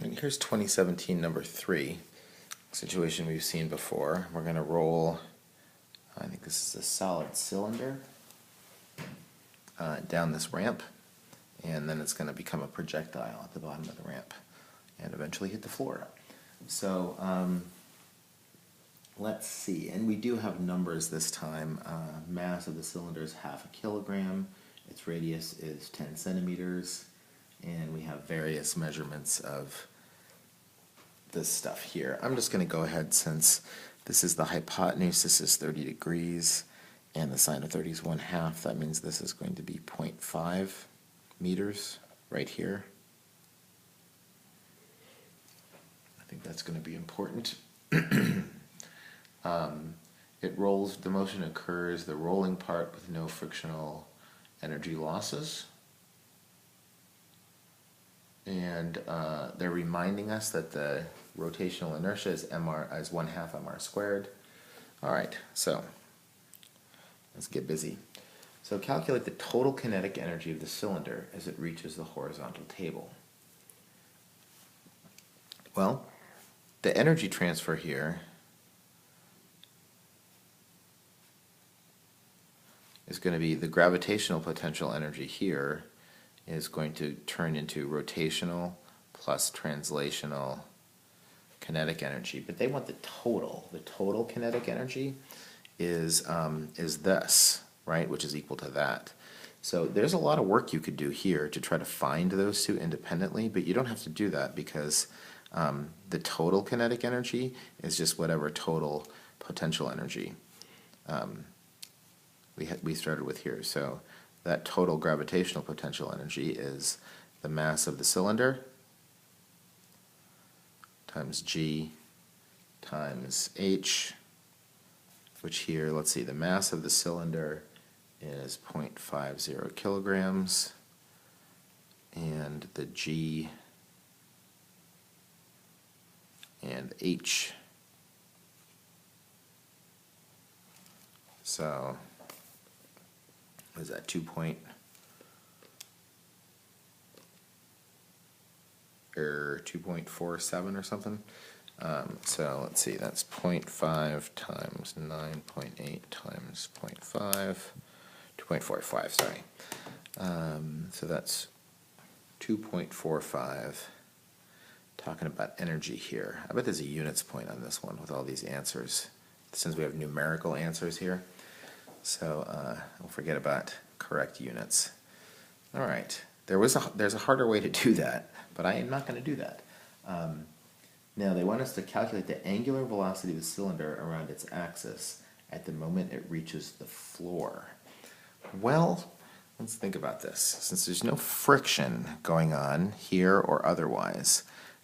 And here's 2017 number 3, situation we've seen before. We're going to roll, I think this is a solid cylinder, down this ramp, and then it's going to become a projectile at the bottom of the ramp and eventually hit the floor. So let's see, and we do have numbers this time. Mass of the cylinder is 0.5 kilogram, its radius is 10 centimeters, and we have various measurements of this stuff here. I'm just going to go ahead, since this is the hypotenuse, this is 30 degrees, and the sine of 30 is 1/2. That means this is going to be 0.5 meters right here. I think that's going to be important. It rolls, the motion occurs, the rolling part with no frictional energy losses. And they're reminding us that the rotational inertia is 1/2 mr squared. All right, so let's get busy. So calculate the total kinetic energy of the cylinder as it reaches the horizontal table. Well, the energy transfer here is going to be the gravitational potential energy here is going to turn into rotational plus translational kinetic energy. But they want the total. The total kinetic energy is this, right, which is equal to that. So there's a lot of work you could do here to try to find those two independently, but you don't have to do that because the total kinetic energy is just whatever total potential energy we started with here. So that total gravitational potential energy is the mass of the cylinder times G times H, which here, let's see, the mass of the cylinder is 0.50 kilograms, and the G and H. So what is that, 2.47 or something? So let's see, that's 0.5 times 9.8 times 0.5, 2.45, sorry. So that's 2.45. Talking about energy here. I bet there's a units point on this one with all these answers, since we have numerical answers here. So don't forget about correct units. All right, there's a harder way to do that, but I am not going to do that. Now they want us to calculate the angular velocity of the cylinder around its axis at the moment it reaches the floor. Well, let's think about this. Since there's no friction going on here or otherwise,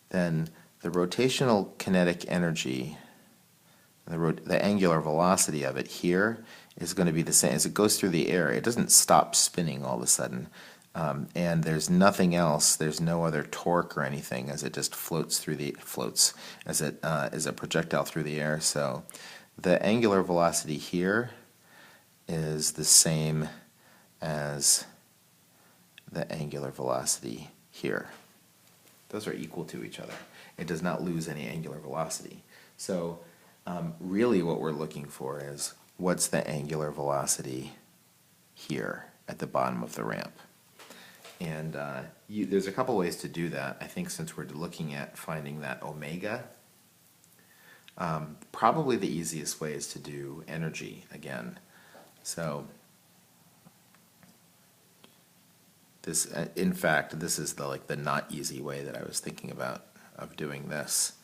then the rotational kinetic energy, the angular velocity of it here is going to be the same. As it goes through the air, it doesn't stop spinning all of a sudden. And there's nothing else, there's no other torque or anything as it just floats as it is a projectile through the air. So the angular velocity here is the same as the angular velocity here. Those are equal to each other. It does not lose any angular velocity. So really what we're looking for is what's the angular velocity here at the bottom of the ramp. And there's a couple ways to do that. I think since we're looking at finding that omega, probably the easiest way is to do energy again. So this, in fact, this is the not easy way that I was thinking about of doing this.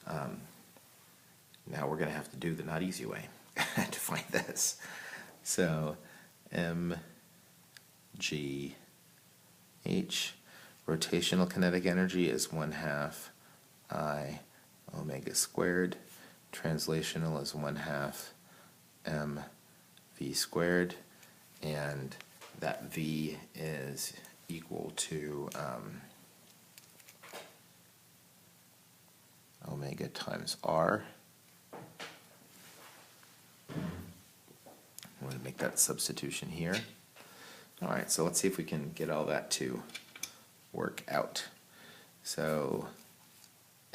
Now we're going to have to do the not easy way to find this. So mg H, rotational kinetic energy is 1/2 I omega squared. Translational is 1/2 m v squared, and that v is equal to omega times r. I'm going to make that substitution here. All right, so let's see if we can get all that to work out. So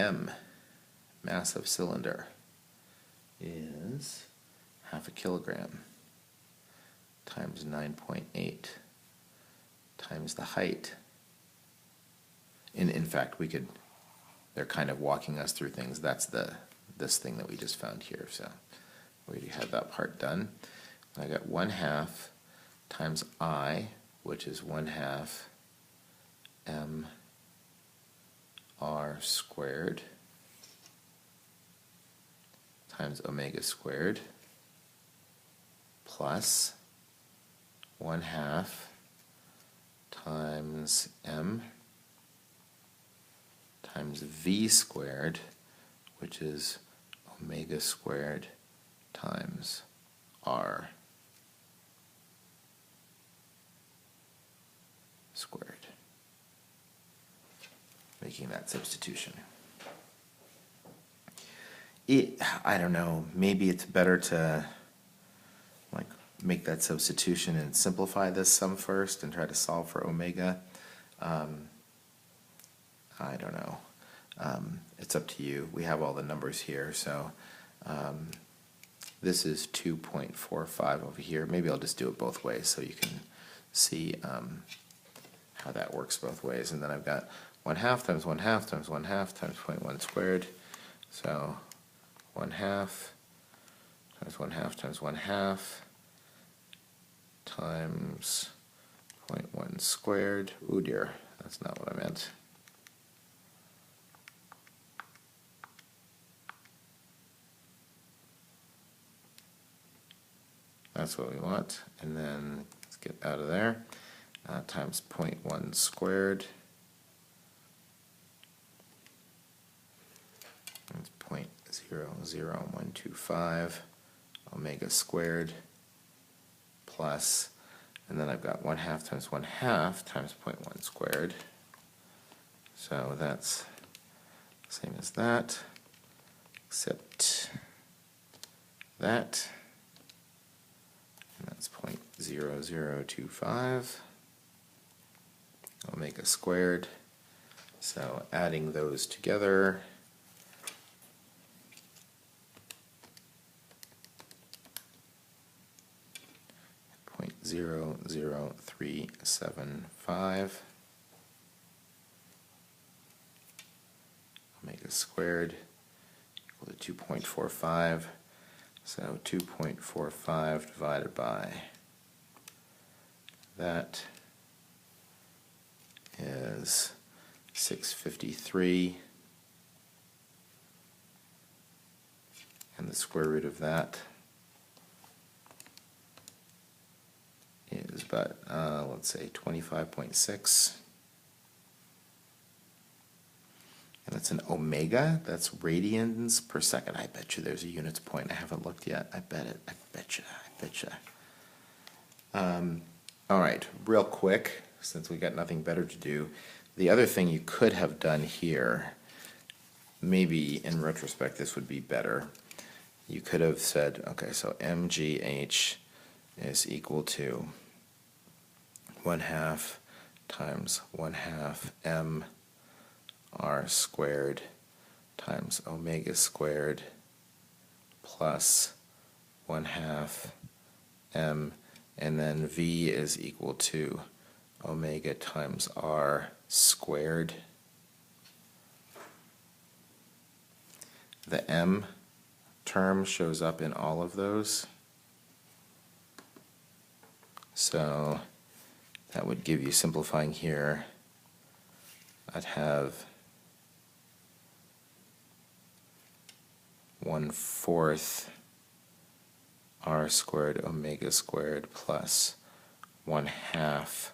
M, mass of cylinder, is half a kilogram times 9.8 times the height. In fact, they're kind of walking us through things. That's this thing that we just found here. So we already had that part done. I got 1/2 times I, which is 1/2 mr squared times omega squared plus 1/2 times m times v squared, which is omega squared times r squared. Making that substitution. I don't know, maybe it's better to make that substitution and simplify this sum first and try to solve for omega. I don't know. It's up to you. We have all the numbers here, so this is 2.45 over here. Maybe I'll just do it both ways so you can see how that works both ways. And then I've got 1/2 times 1/2 times 1/2 times 0.1 squared. So 1/2 times 1/2 times 1/2 times 0.1 squared. Oh dear, that's not what I meant. That's what we want. And then let's get out of there. Times 0.1 squared. That's 0.00125 omega squared plus, and then I've got 1/2 times 1/2 times 0.1 squared. So that's the same as that, except that, and that's 0.0025 omega squared. So adding those together, .00375 omega squared equal to 2.45. So 2.45 divided by that is 653, and the square root of that is about, let's say, 25.6. And that's an omega, that's radians per second. I bet you there's a units point. I haven't looked yet. I bet it. I bet you. All right, real quick, since we got nothing better to do, the other thing you could have done here, maybe in retrospect this would be better. You could have said, okay, so mgh is equal to 1/2 times 1/2 mr squared times omega squared plus 1/2 m, and then v is equal to omega times r squared. The m term shows up in all of those, so that would give you, simplifying here, I'd have 1/4 r squared omega squared plus 1/2.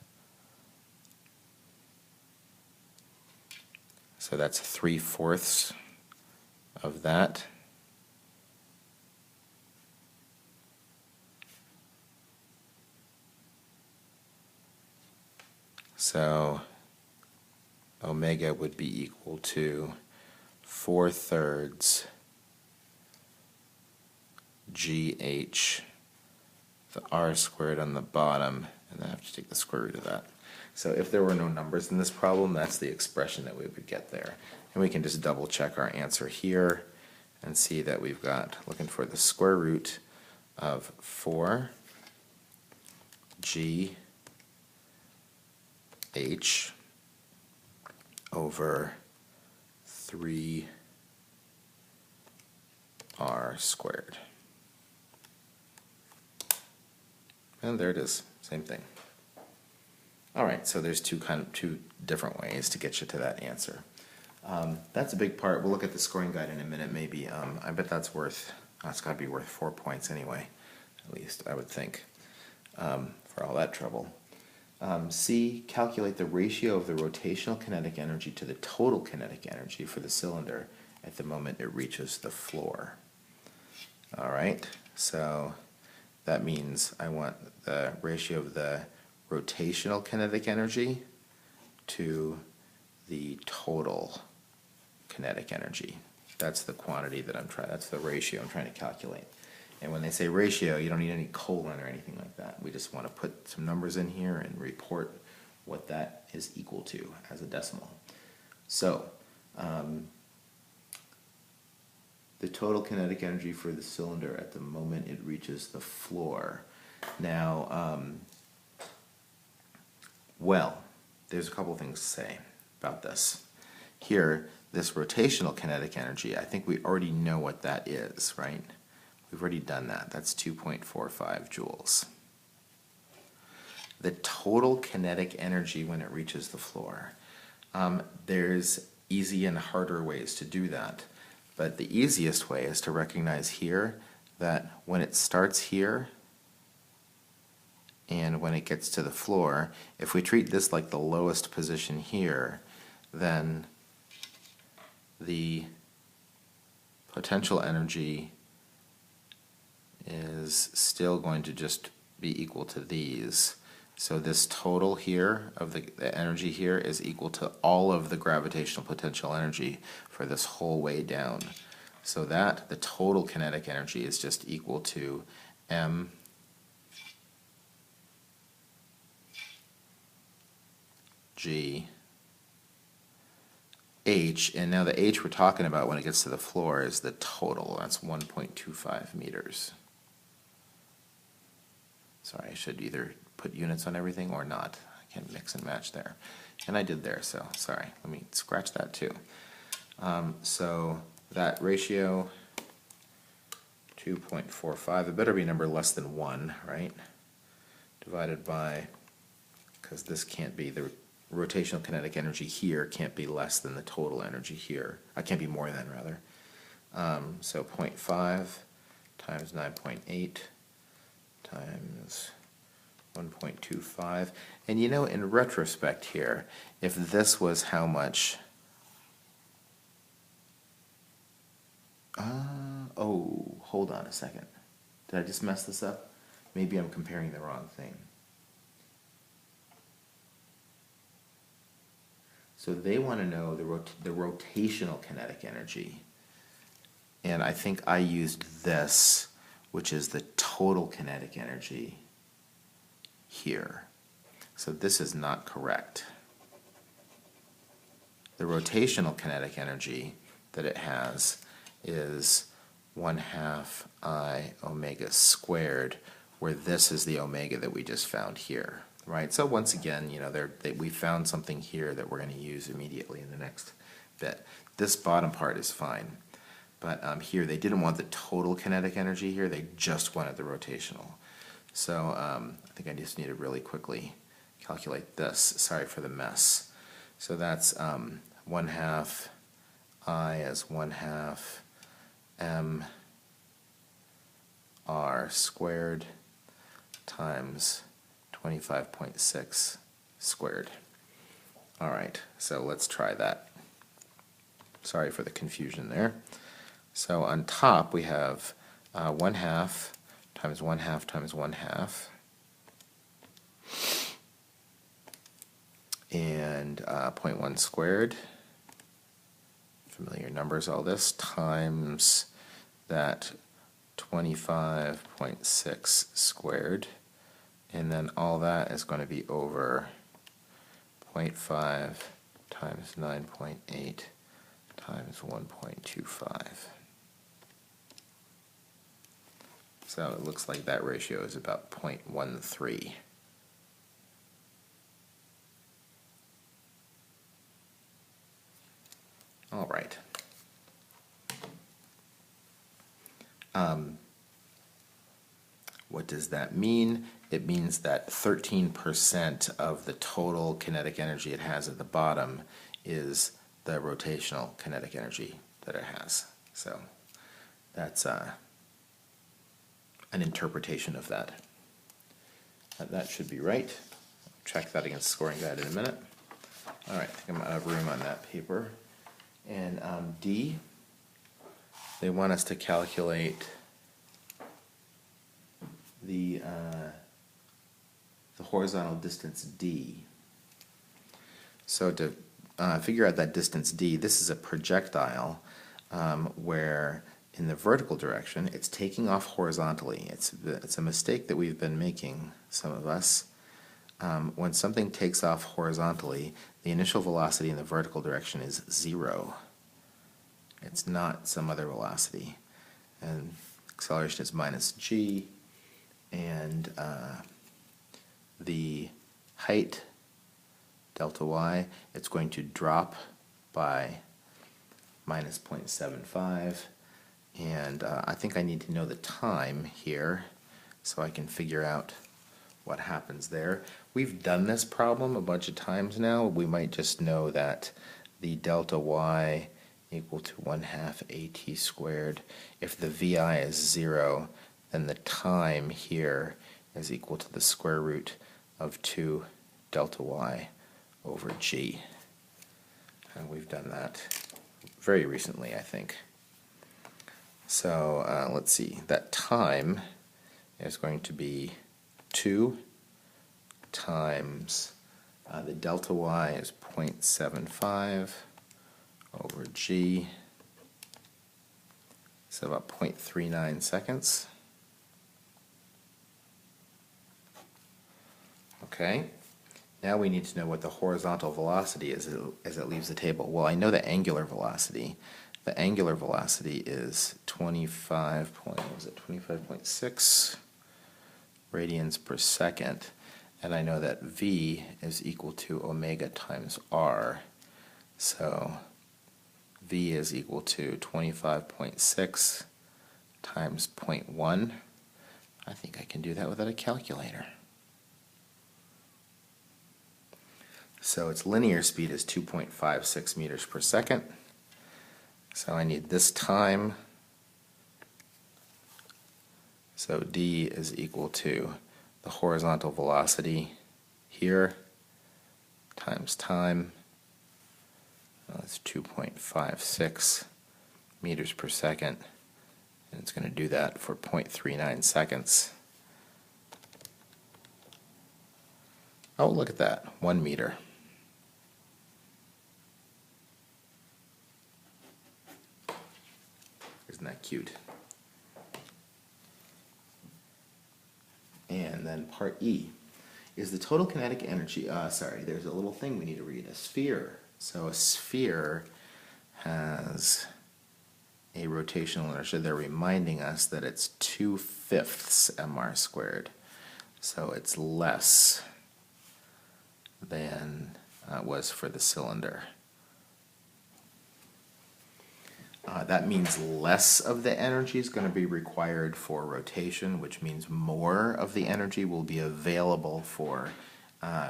So that's 3/4 of that. So omega would be equal to 4/3 GH, the r squared on the bottom, and then I have to take the square root of that. So if there were no numbers in this problem, that's the expression that we would get there. And we can just double check our answer here and see that we've got, looking for the square root of 4g h over 3r squared. And there it is, same thing. All right, so there's two different ways to get you to that answer. That's a big part. We'll look at the scoring guide in a minute, maybe. I bet that's got to be worth 4 points anyway, at least I would think, for all that trouble. C, calculate the ratio of the rotational kinetic energy to the total kinetic energy for the cylinder at the moment it reaches the floor. All right, so that means I want the ratio of the rotational kinetic energy to the total kinetic energy. That's the quantity that that's the ratio I'm trying to calculate. And when they say ratio, you don't need any colon or anything like that. We just want to put some numbers in here and report what that is equal to as a decimal. So, the total kinetic energy for the cylinder at the moment it reaches the floor. Now, well, there's a couple things to say about this. Here, this rotational kinetic energy, I think we already know what that is, right? We've already done that. That's 2.45 joules. The total kinetic energy when it reaches the floor. There's easy and harder ways to do that. But the easiest way is to recognize here that when it starts here and when it gets to the floor, if we treat this like the lowest position here, then the potential energy is still going to just be equal to these. So this total here of the energy here is equal to all of the gravitational potential energy for this whole way down. So that the total kinetic energy is just equal to m g h, and now the h we're talking about when it gets to the floor is the total. That's 1.25 meters. Sorry, I should either put units on everything or not. I can mix and match there. And I did there, so sorry. Let me scratch that too. So that ratio, 2.45, it better be a number less than 1, right? Divided by, because this can't be, the rotational kinetic energy here can't be less than the total energy here. Can't be more than, rather. So 0.5 times 9.8 times 1.25. And you know, in retrospect here, if this was how much... oh, hold on a second. Did I just mess this up? Maybe I'm comparing the wrong thing. So they want to know the rotational kinetic energy. And I think I used this, which is the total kinetic energy here. So this is not correct. The rotational kinetic energy that it has is 1/2 I omega squared, where this is the omega that we just found here, right? So once again, you know, we found something here that we're going to use immediately in the next bit. This bottom part is fine, but here they didn't want the total kinetic energy here, they just wanted the rotational. So I think I just need to really quickly calculate this. Sorry for the mess. So that's 1/2 I as 1/2 m r squared times 25.6 squared. All right, so let's try that. Sorry for the confusion there. So on top we have 1/2 times 1/2 times 1/2, and 0.1 squared, familiar numbers, all this, times that 25.6 squared, and then all that is going to be over 0.5 times 9.8 times 1.25. So it looks like that ratio is about 0.13. All right. What does that mean? It means that 13% of the total kinetic energy it has at the bottom is the rotational kinetic energy that it has. So that's an interpretation of that. That should be right. Check that against the scoring guide in a minute. All right, I think I'm out of room on that paper. And D, they want us to calculate the horizontal distance D. So to figure out that distance D, this is a projectile where in the vertical direction it's taking off horizontally. It's a mistake that we've been making, some of us. When something takes off horizontally, the initial velocity in the vertical direction is 0. It's not some other velocity. And acceleration is minus g, and the height, delta y, it's going to drop by minus 0.75, and I think I need to know the time here so I can figure out what happens there. We've done this problem a bunch of times now. We might just know that the delta y equal to 1/2 at squared. If the vi is 0, then the time here is equal to the square root of 2 delta y over g. And we've done that very recently, I think. So let's see, that time is going to be 2 times the delta y is 0.75 over g, so about 0.39 seconds. Okay, now we need to know what the horizontal velocity is as it leaves the table. Well, I know the angular velocity. The angular velocity is 25.6 radians per second, and I know that v is equal to omega times r. So v is equal to 25.6 times 0.1. I think I can do that without a calculator. So its linear speed is 2.56 meters per second. So I need this time. So d is equal to the horizontal velocity here times time. That's 2.56 meters per second, and it's going to do that for 0.39 seconds. Oh, look at that, 1 meter. Isn't that cute? And then part E is the total kinetic energy. Sorry, there's a little thing we need to read. A sphere. So a sphere has a rotational inertia. They're reminding us that it's 2/5 mr squared. So it's less than it was for the cylinder. That means less of the energy is going to be required for rotation, which means more of the energy will be available for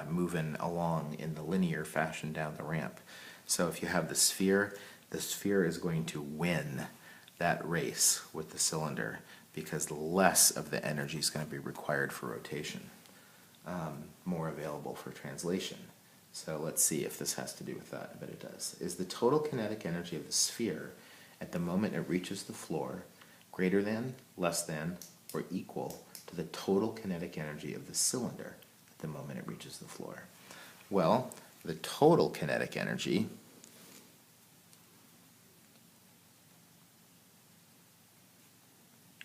moving along in the linear fashion down the ramp. So if you have the sphere is going to win that race with the cylinder because less of the energy is going to be required for rotation, more available for translation. So let's see if this has to do with that. I bet it does. Is the total kinetic energy of the sphere at the moment it reaches the floor greater than, less than, or equal to the total kinetic energy of the cylinder at the moment it reaches the floor? Well, the total kinetic energy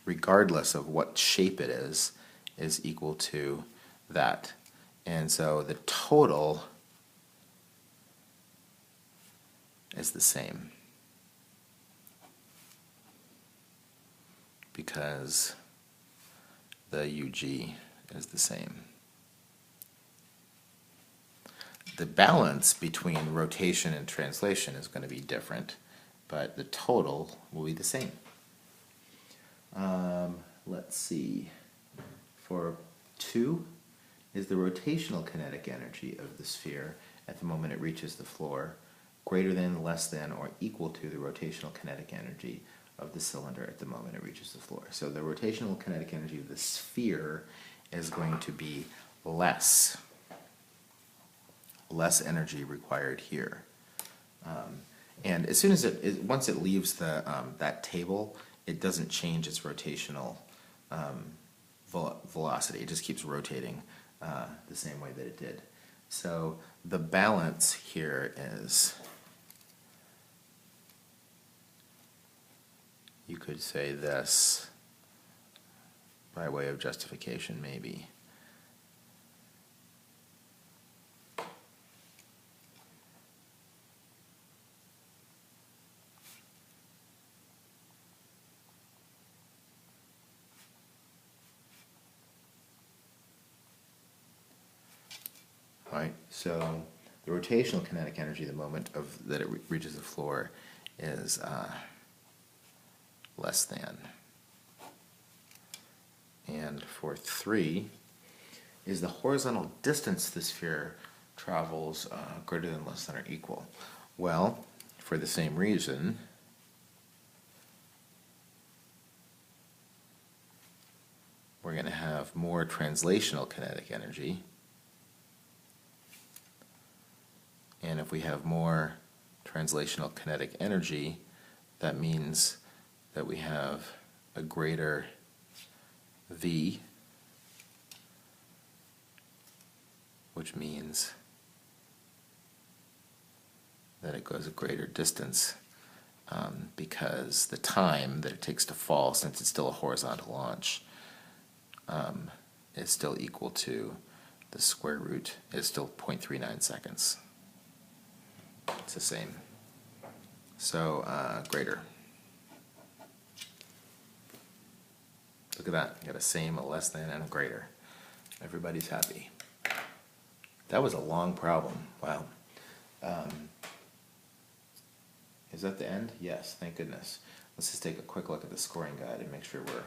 regardless of what shape it is equal to that. And so the total is the same, because the UG is the same. The balance between rotation and translation is going to be different, but the total will be the same. Let's see. For 2 is the rotational kinetic energy of the sphere at the moment it reaches the floor greater than, less than, or equal to the rotational kinetic energy of the cylinder at the moment it reaches the floor. So the rotational kinetic energy of the sphere is going to be less energy required here. And as soon as once it leaves the that table, it doesn't change its rotational velocity. It just keeps rotating the same way that it did. So the balance here is, you could say this by way of justification, maybe. Right, so the rotational kinetic energy, the moment that it reaches the floor, is less than. And for 3 is the horizontal distance the sphere travels greater than, less than, or equal. Well, for the same reason, we're going to have more translational kinetic energy. And if we have more translational kinetic energy, that means that we have a greater V, which means that it goes a greater distance because the time that it takes to fall, since it's still a horizontal launch, is still equal to the square root, is still 0.39 seconds. It's the same. So greater. Look at that. You got a same, a less than, and a greater. Everybody's happy. That was a long problem. Wow. Is that the end? Yes, thank goodness. Let's just take a quick look at the scoring guide and make sure we're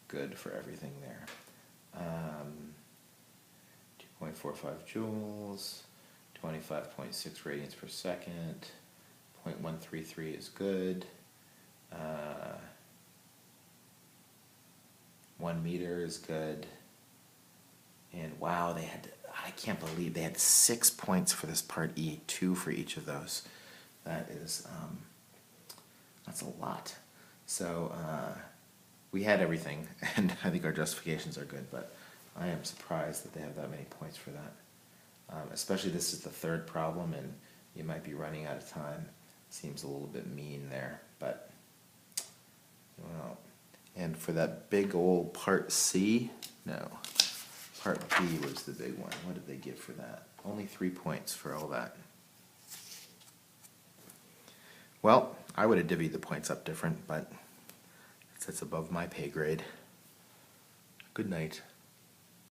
good for everything there. 2.45 joules, 25.6 radians per second, 0.133 is good, 1 meter is good, and wow, they had, I can't believe they had 6 points for this part E, 2 for each of those. That is, that's a lot. So we had everything, and I think our justifications are good, but I am surprised that they have that many points for that. Especially this is the 3rd problem, and you might be running out of time. Seems a little bit mean there, but well. And for that big old part C, no, part B was the big one. What did they give for that? Only 3 points for all that. Well, I would have divvied the points up different, but it's above my pay grade. Good night.